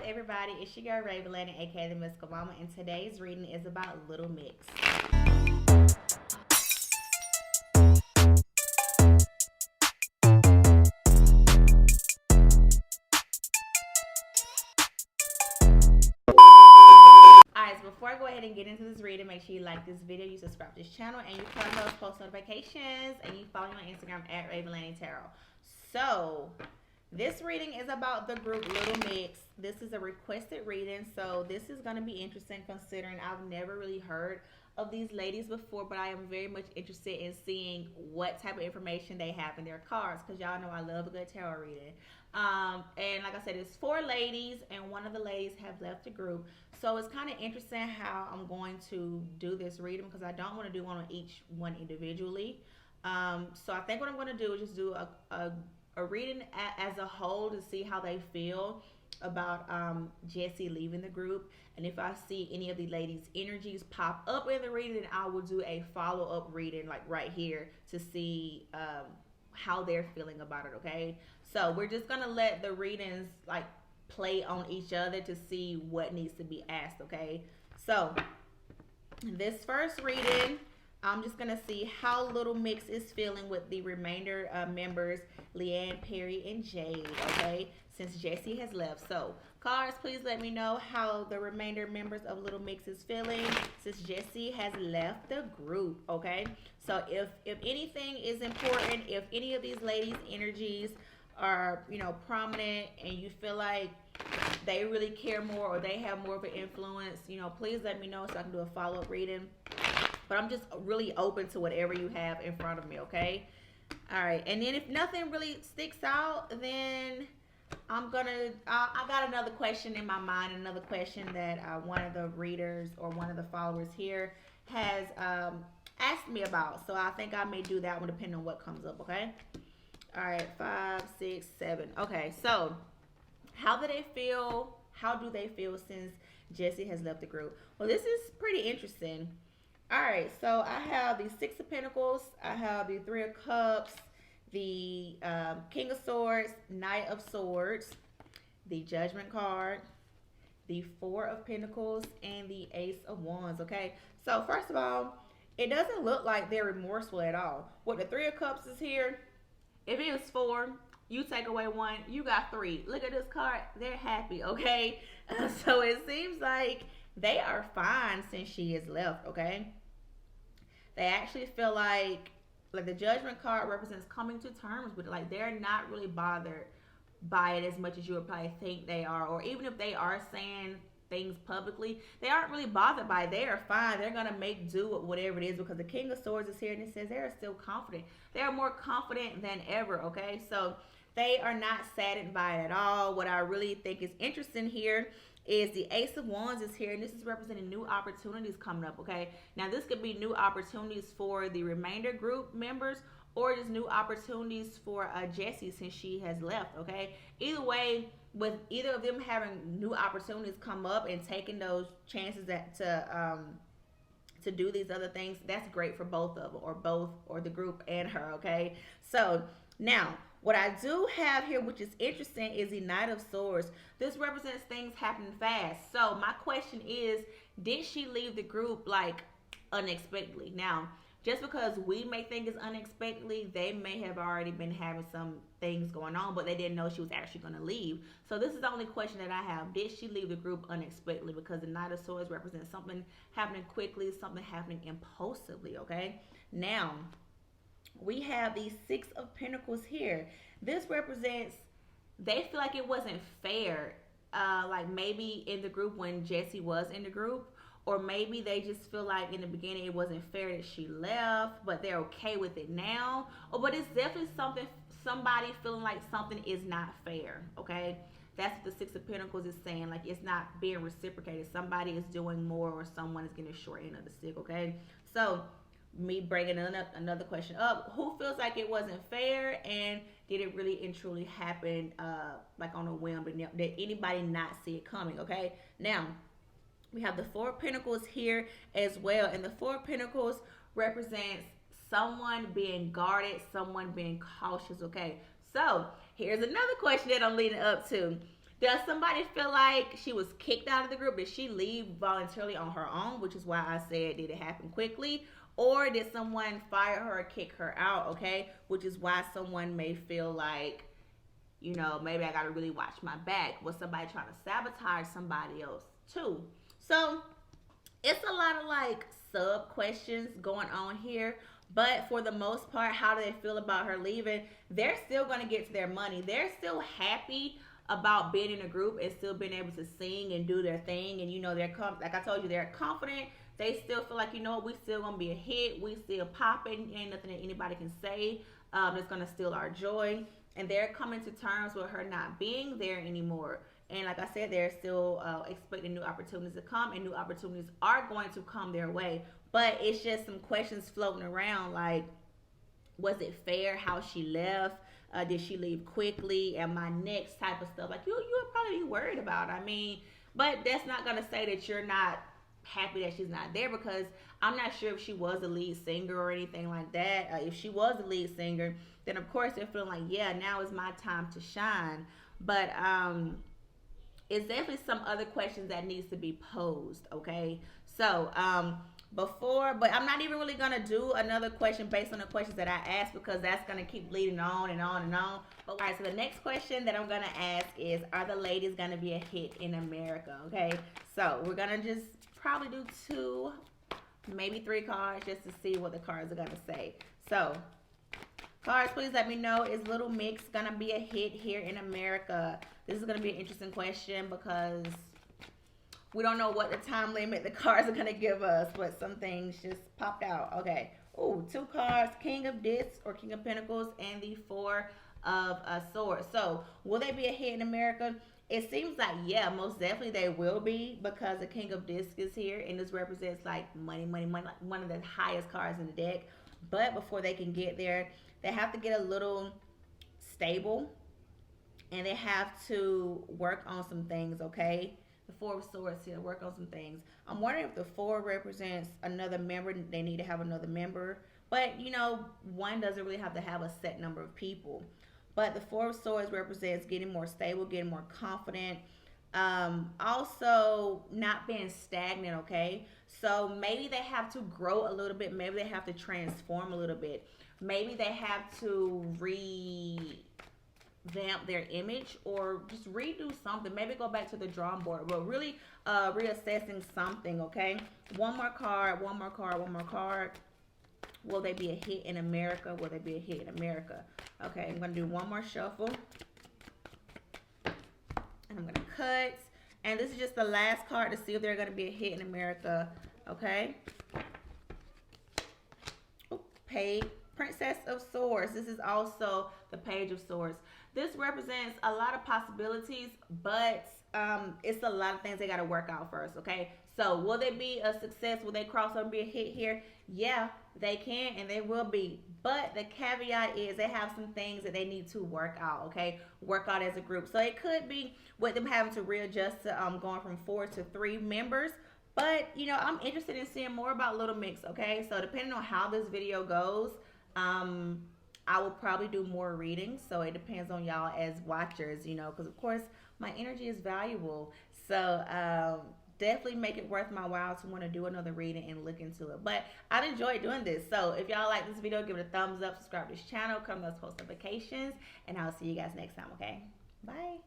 everybody? It's your girl RavenLani, aka the Mystical Mama, and today's reading is about Little Mix. Alright, so before I go ahead and get into this reading, make sure you like this video, you subscribe to this channel, and you turn those post notifications, and you follow me on Instagram at RavenLani Tarot. So, this reading is about the group Little Mix. This is a requested reading, so this is going to be interesting considering I've never really heard of these ladies before, but I am very much interested in seeing what type of information they have in their cards, because y'all know I love a good tarot reading. And like I said, it's 4 ladies, and one of the ladies have left the group. So it's kind of interesting how I'm going to do this reading, because I don't want to do one on each one individually. So I think what I'm going to do is just do a reading as a whole to see how they feel about Jesy leaving the group. And if I see any of the ladies' energies pop up in the reading, then I will do a follow-up reading like right here to see how they're feeling about it, okay? So we're just gonna let the readings like play on each other to see what needs to be asked, okay? So this first reading, I'm just gonna see how Little Mix is feeling with the remainder members, Leanne, Perry, and Jade, okay? Since Jesy has left. So cards, please let me know how the remainder members of Little Mix is feeling since Jesy has left the group, okay? So if anything is important, if any of these ladies' energies are, you know, prominent and you feel like they really care more or they have more of an influence, you know, please let me know so I can do a follow-up reading. But I'm just really open to whatever you have in front of me, okay? All right, and then if nothing really sticks out, then I'm gonna, I got another question in my mind, another question that one of the readers or one of the followers here has asked me about. So I think I may do that one depending on what comes up, okay? All right, 5, 6, 7. Okay, so how do they feel? How do they feel since Jesy has left the group? Well, this is pretty interesting. All right, so I have the 6 of Pentacles, I have the 3 of Cups, the King of Swords, Knight of Swords, the Judgment card, the 4 of Pentacles, and the Ace of Wands, okay? So first of all, it doesn't look like they're remorseful at all. What the 3 of Cups is here, if it was 4, you take away 1, you got 3. Look at this card, they're happy, okay? So it seems like they are fine since she has left, okay? They actually feel like the Judgment card represents coming to terms with it. Like they're not really bothered by it as much as you would probably think they are. Or even if they are saying things publicly, they aren't really bothered by it. They are fine. They're going to make do with whatever it is because the King of Swords is here and it says they're still confident. They're more confident than ever, okay? So they are not saddened by it at all. What I really think is interesting here is the Ace of Wands is here, and this is representing new opportunities coming up, okay? Now, this could be new opportunities for the remainder group members or just new opportunities for Jesy since she has left, okay? Either way, with either of them having new opportunities come up and taking those chances to do these other things, that's great for both of them or the group and her, okay? So, now, what I do have here, which is interesting, is the Knight of Swords. This represents things happening fast. So my question is, did she leave the group like unexpectedly? Now, just because we may think it's unexpectedly, they may have already been having some things going on, but they didn't know she was actually going to leave. So this is the only question that I have. Did she leave the group unexpectedly? Because the Knight of Swords represents something happening quickly, something happening impulsively, okay? Now, we have the 6 of Pentacles here. This represents they feel like it wasn't fair, like maybe in the group when Jesy was in the group, or maybe they just feel like in the beginning it wasn't fair that she left, but they're okay with it now. But it's definitely somebody feeling like something is not fair, okay? That's what the 6 of Pentacles is saying, like it's not being reciprocated. Somebody is doing more or someone is getting a short end of the stick, okay? So me bringing another question up, who feels like it wasn't fair, and did it really and truly happen like on a whim, but did anybody not see it coming, okay? Now, we have the 4 of Pentacles here as well, and the 4 of Pentacles represents someone being guarded, someone being cautious, okay? So, here's another question that I'm leading up to. Does somebody feel like she was kicked out of the group? Did she leave voluntarily on her own, which is why I said, did it happen quickly? Or did someone fire her or kick her out, okay? Which is why someone may feel like, you know, maybe I got to really watch my back. Was somebody trying to sabotage somebody else too? So it's a lot of like sub questions going on here. But for the most part, how do they feel about her leaving? They're still going to get to their money. They're still happy about being in a group and still being able to sing and do their thing. And, you know, like I told you, they're confident. They still feel like, you know, we still going to be a hit. We still popping. Ain't nothing that anybody can say that's going to steal our joy. And they're coming to terms with her not being there anymore. And like I said, they're still expecting new opportunities to come, and new opportunities are going to come their way. But it's just some questions floating around, like, was it fair how she left? Did she leave quickly? And my next type of stuff, like you'll probably be worried about. I mean, but that's not gonna say that you're not happy that she's not there, because I'm not sure if she was a lead singer or anything like that. If she was a lead singer, then of course they're feeling like, yeah, now is my time to shine. But it's definitely some other questions that needs to be posed. Okay, so but I'm not even really gonna do another question based on the questions that I asked, because that's gonna keep leading on and on and on. But all right, so the next question that I'm gonna ask is, are the ladies gonna be a hit in America? Okay, so we're gonna just probably do 2, maybe 3 cards just to see what the cards are gonna say. So cards, please let me know, is Little Mix gonna be a hit here in America? This is gonna be an interesting question because we don't know what the time limit the cards are going to give us, but some things just popped out. Okay. Ooh, 2 cards, King of Discs or King of Pentacles, and the 4 of Swords. So, will they be a hit in America? It seems like, yeah, most definitely they will be, because the King of Discs is here, and this represents like money, money, money, like one of the highest cards in the deck. But before they can get there, they have to get a little stable, and they have to work on some things, okay? The 4 of Swords here, work on some things. I'm wondering if the 4 represents another member. They need to have another member. But, you know, one doesn't really have to have a set number of people. But the 4 of Swords represents getting more stable, getting more confident. Also, not being stagnant, okay? So maybe they have to grow a little bit. Maybe they have to transform a little bit. Maybe they have to vamp their image, or just redo something. Maybe go back to the drawing board, but really reassessing something. Okay, one more card. Will they be a hit in America? Will they be a hit in America? Okay, I'm gonna do one more shuffle, and I'm gonna cut, and this is just the last card to see if they're gonna be a hit in America. Okay, Princess of Swords. This is also the Page of Swords. This represents a lot of possibilities, but it's a lot of things they got to work out first, okay? So will they be a success? Will they cross over and be a hit here? Yeah, they can, and they will be. But the caveat is they have some things that they need to work out, okay? Work out as a group. So it could be with them having to readjust to going from 4 to 3 members. But, you know, I'm interested in seeing more about Little Mix, okay? So depending on how this video goes, I will probably do more readings. So it depends on y'all as watchers, you know, because of course my energy is valuable. So definitely make it worth my while to want to do another reading and look into it. But I enjoyed doing this. So if y'all like this video, give it a thumbs up, subscribe to this channel, come to those post notifications, and I'll see you guys next time, okay? Bye.